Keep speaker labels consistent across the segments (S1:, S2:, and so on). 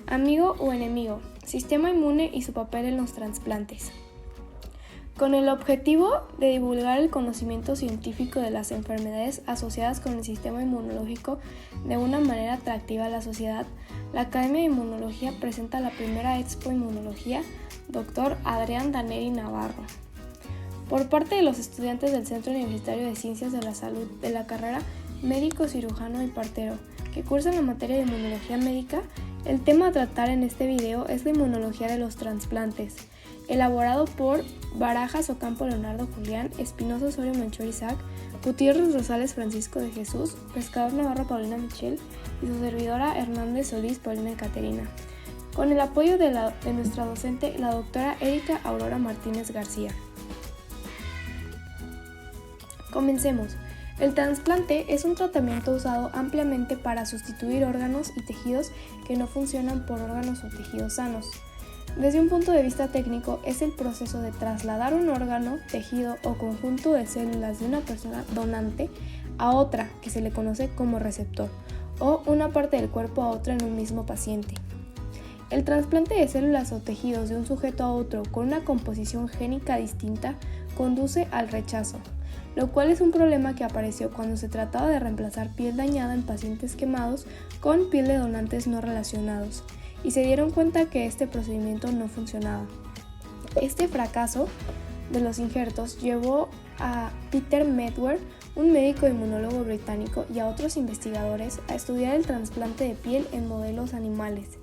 S1: Amigo o enemigo, sistema inmune y su papel en los trasplantes. Con el objetivo de divulgar el conocimiento científico de las enfermedades asociadas con el sistema inmunológico de una manera atractiva a la sociedad, la Academia de Inmunología presenta la primera Expo Inmunología, Dr. Adrián Daneri Navarro. Por parte de los estudiantes del Centro Universitario de Ciencias de la Salud de la carrera Médico Cirujano y Partero, que cursan la materia de Inmunología Médica, el tema a tratar en este video es la inmunología de los trasplantes, elaborado por Barajas Ocampo Leonardo Julián, Espinosa Osorio Melchor Isaac, Gutiérrez Rosales Francisco de Jesús, Pescador Navarro Paulina Michel y su servidora Hernández Solís Paulina Caterina, con el apoyo de nuestra docente, la doctora Erika Aurora Martínez García. Comencemos. El trasplante es un tratamiento usado ampliamente para sustituir órganos y tejidos que no funcionan por órganos o tejidos sanos. Desde un punto de vista técnico, es el proceso de trasladar un órgano, tejido o conjunto de células de una persona donante a otra, que se le conoce como receptor, o una parte del cuerpo a otra en un mismo paciente. El trasplante de células o tejidos de un sujeto a otro con una composición génica distinta conduce al rechazo, lo cual es un problema que apareció cuando se trataba de reemplazar piel dañada en pacientes quemados con piel de donantes no relacionados, y se dieron cuenta que este procedimiento no funcionaba. Este fracaso de los injertos llevó a Peter Medward, un médico inmunólogo británico, y a otros investigadores a estudiar el trasplante de piel en modelos animales.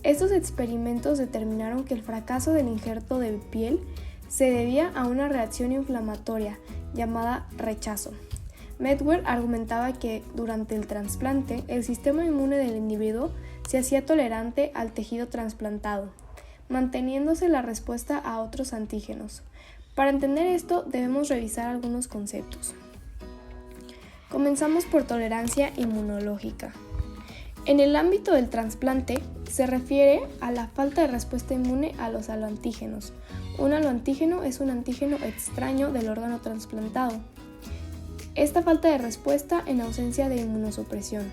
S1: Estos experimentos determinaron que el fracaso del injerto de piel se debía a una reacción inflamatoria llamada rechazo. Medward argumentaba que durante el trasplante el sistema inmune del individuo se hacía tolerante al tejido trasplantado, manteniéndose la respuesta a otros antígenos. Para entender esto debemos revisar algunos conceptos. Comenzamos por tolerancia inmunológica. En el ámbito del trasplante se refiere a la falta de respuesta inmune a los aloantígenos. Un aloantígeno es un antígeno extraño del órgano trasplantado. Esta falta de respuesta en ausencia de inmunosupresión.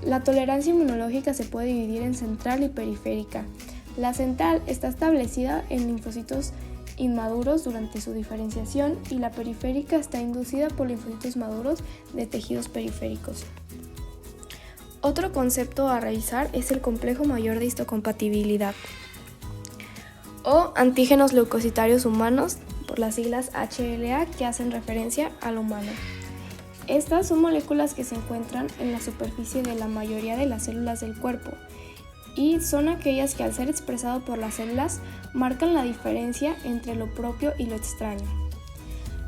S1: La tolerancia inmunológica se puede dividir en central y periférica. La central está establecida en linfocitos inmaduros durante su diferenciación y la periférica está inducida por linfocitos maduros de tejidos periféricos. Otro concepto a revisar es el complejo mayor de histocompatibilidad o antígenos leucocitarios humanos, por las siglas HLA, que hacen referencia al humano. Estas son moléculas que se encuentran en la superficie de la mayoría de las células del cuerpo y son aquellas que, al ser expresado por las células, marcan la diferencia entre lo propio y lo extraño.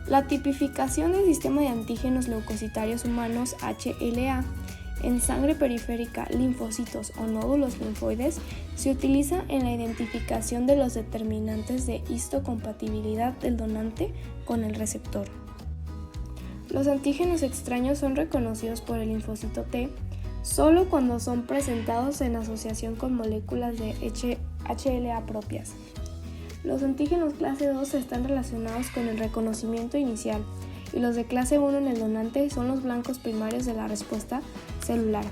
S1: La tipificación del sistema de antígenos leucocitarios humanos HLA en sangre periférica, linfocitos o nódulos linfoides se utiliza en la identificación de los determinantes de histocompatibilidad del donante con el receptor. Los antígenos extraños son reconocidos por el linfocito T solo cuando son presentados en asociación con moléculas de HLA propias. Los antígenos clase 2 están relacionados con el reconocimiento inicial y los de clase 1 en el donante son los blancos primarios de la respuesta celular.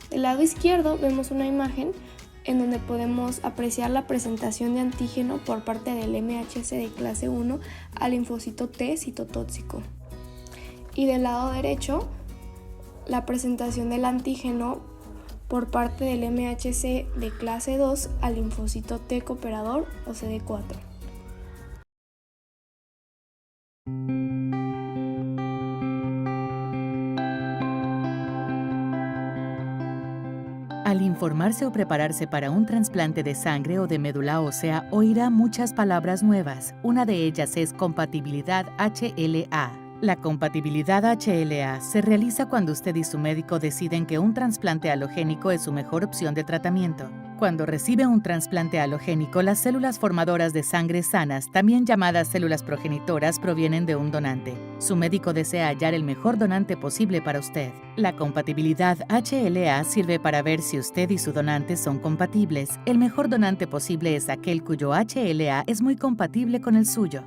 S1: Del lado izquierdo vemos una imagen en donde podemos apreciar la presentación de antígeno por parte del MHC de clase 1 al linfocito T citotóxico. Y del lado derecho, la presentación del antígeno por parte del MHC de clase 2 al linfocito T cooperador o CD4.
S2: Al informarse o prepararse para un trasplante de sangre o de médula ósea, oirá muchas palabras nuevas. Una de ellas es compatibilidad HLA. La compatibilidad HLA se realiza cuando usted y su médico deciden que un trasplante halogénico es su mejor opción de tratamiento. Cuando recibe un trasplante halogénico, las células formadoras de sangre sanas, también llamadas células progenitoras, provienen de un donante. Su médico desea hallar el mejor donante posible para usted. La compatibilidad HLA sirve para ver si usted y su donante son compatibles. El mejor donante posible es aquel cuyo HLA es muy compatible con el suyo.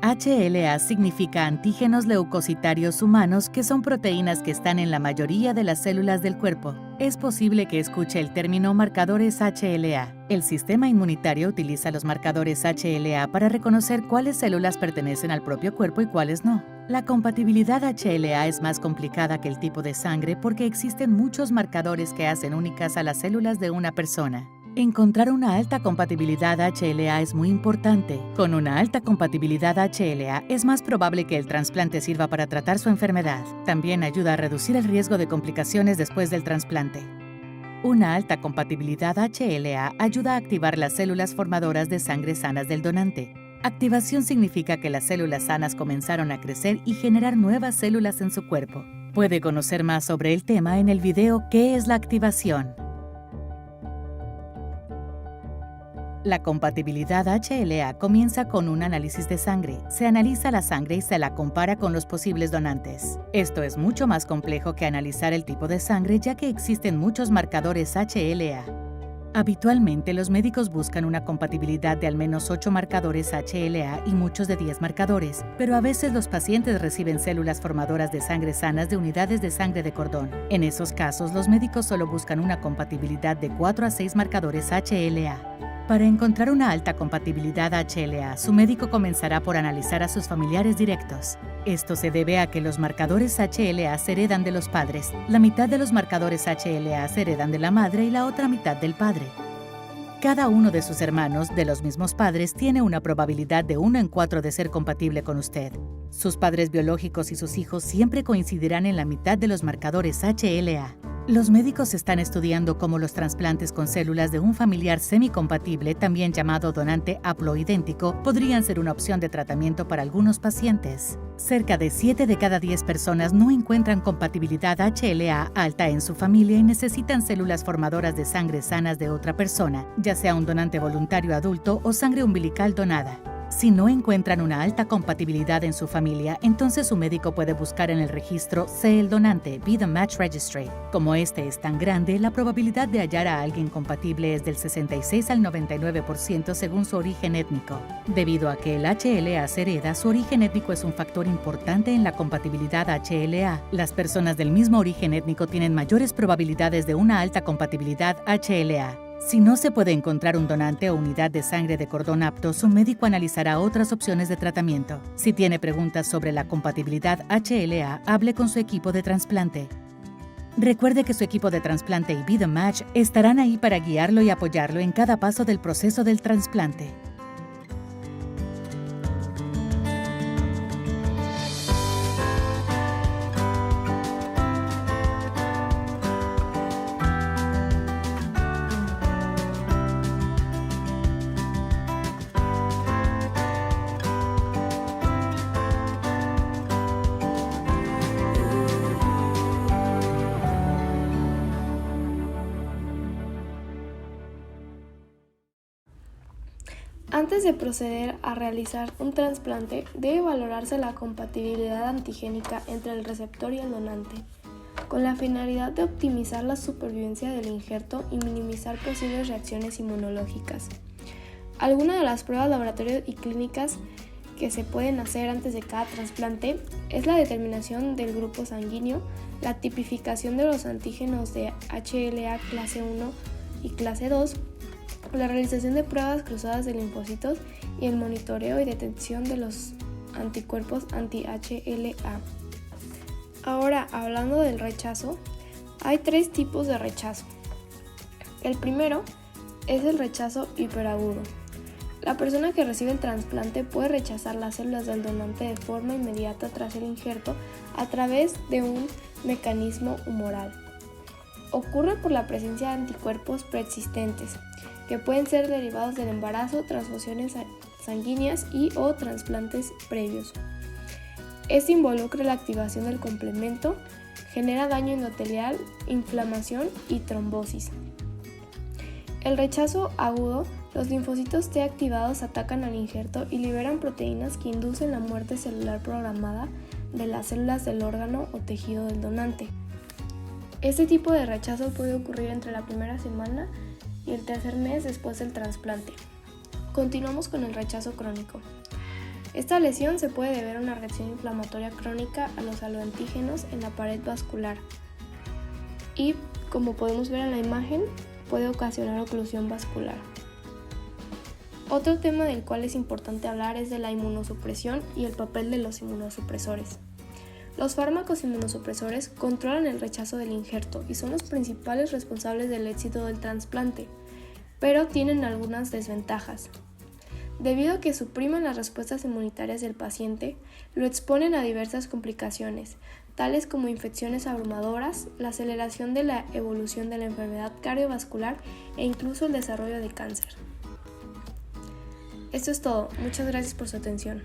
S2: HLA significa antígenos leucocitarios humanos, que son proteínas que están en la mayoría de las células del cuerpo. Es posible que escuche el término marcadores HLA. El sistema inmunitario utiliza los marcadores HLA para reconocer cuáles células pertenecen al propio cuerpo y cuáles no. La compatibilidad HLA es más complicada que el tipo de sangre porque existen muchos marcadores que hacen únicas a las células de una persona. Encontrar una alta compatibilidad HLA es muy importante. Con una alta compatibilidad HLA es más probable que el trasplante sirva para tratar su enfermedad. También ayuda a reducir el riesgo de complicaciones después del trasplante. Una alta compatibilidad HLA ayuda a activar las células formadoras de sangre sanas del donante. Activación significa que las células sanas comenzaron a crecer y generar nuevas células en su cuerpo. Puede conocer más sobre el tema en el video ¿Qué es la activación? La compatibilidad HLA comienza con un análisis de sangre. Se analiza la sangre y se la compara con los posibles donantes. Esto es mucho más complejo que analizar el tipo de sangre, ya que existen muchos marcadores HLA. Habitualmente, los médicos buscan una compatibilidad de al menos 8 marcadores HLA y muchos de 10 marcadores, pero a veces los pacientes reciben células formadoras de sangre sanas de unidades de sangre de cordón. En esos casos, los médicos solo buscan una compatibilidad de 4 a 6 marcadores HLA. Para encontrar una alta compatibilidad HLA, su médico comenzará por analizar a sus familiares directos. Esto se debe a que los marcadores HLA se heredan de los padres. La mitad de los marcadores HLA se heredan de la madre y la otra mitad del padre. Cada uno de sus hermanos de los mismos padres tiene una probabilidad de 1 en 4 de ser compatible con usted. Sus padres biológicos y sus hijos siempre coincidirán en la mitad de los marcadores HLA. Los médicos están estudiando cómo los trasplantes con células de un familiar semicompatible, también llamado donante haploidéntico, podrían ser una opción de tratamiento para algunos pacientes. Cerca de 7 de cada 10 personas no encuentran compatibilidad HLA alta en su familia y necesitan células formadoras de sangre sanas de otra persona, ya sea un donante voluntario adulto o sangre umbilical donada. Si no encuentran una alta compatibilidad en su familia, entonces su médico puede buscar en el registro Sé el donante, Be the Match Registry. Como este es tan grande, la probabilidad de hallar a alguien compatible es del 66 al 99% según su origen étnico. Debido a que el HLA se hereda, su origen étnico es un factor importante en la compatibilidad HLA. Las personas del mismo origen étnico tienen mayores probabilidades de una alta compatibilidad HLA. Si no se puede encontrar un donante o unidad de sangre de cordón apto, su médico analizará otras opciones de tratamiento. Si tiene preguntas sobre la compatibilidad HLA, hable con su equipo de trasplante. Recuerde que su equipo de trasplante y Be the Match estarán ahí para guiarlo y apoyarlo en cada paso del proceso del trasplante.
S1: Antes de proceder a realizar un trasplante, debe valorarse la compatibilidad antigénica entre el receptor y el donante, con la finalidad de optimizar la supervivencia del injerto y minimizar posibles reacciones inmunológicas. Algunas de las pruebas laboratorios y clínicas que se pueden hacer antes de cada trasplante es la determinación del grupo sanguíneo, la tipificación de los antígenos de HLA clase 1 y clase 2, la realización de pruebas cruzadas de linfocitos y el monitoreo y detección de los anticuerpos anti-HLA. Ahora, hablando del rechazo, hay 3 tipos de rechazo. El primero es el rechazo hiperagudo. La persona que recibe el trasplante puede rechazar las células del donante de forma inmediata tras el injerto a través de un mecanismo humoral. Ocurre por la presencia de anticuerpos preexistentes, que pueden ser derivados del embarazo, transfusiones sanguíneas o trasplantes previos. Este involucra la activación del complemento, genera daño endotelial, inflamación y trombosis. El rechazo agudo, los linfocitos T activados atacan al injerto y liberan proteínas que inducen la muerte celular programada de las células del órgano o tejido del donante. Este tipo de rechazo puede ocurrir entre la primera semana y el tercer mes después del trasplante. Continuamos con el rechazo crónico. Esta lesión se puede deber a una reacción inflamatoria crónica a los aloantígenos en la pared vascular y, como podemos ver en la imagen, puede ocasionar oclusión vascular. Otro tema del cual es importante hablar es de la inmunosupresión y el papel de los inmunosupresores. Los fármacos inmunosupresores controlan el rechazo del injerto y son los principales responsables del éxito del trasplante, pero tienen algunas desventajas. Debido a que suprimen las respuestas inmunitarias del paciente, lo exponen a diversas complicaciones, tales como infecciones abrumadoras, la aceleración de la evolución de la enfermedad cardiovascular e incluso el desarrollo de cáncer. Esto es todo. Muchas gracias por su atención.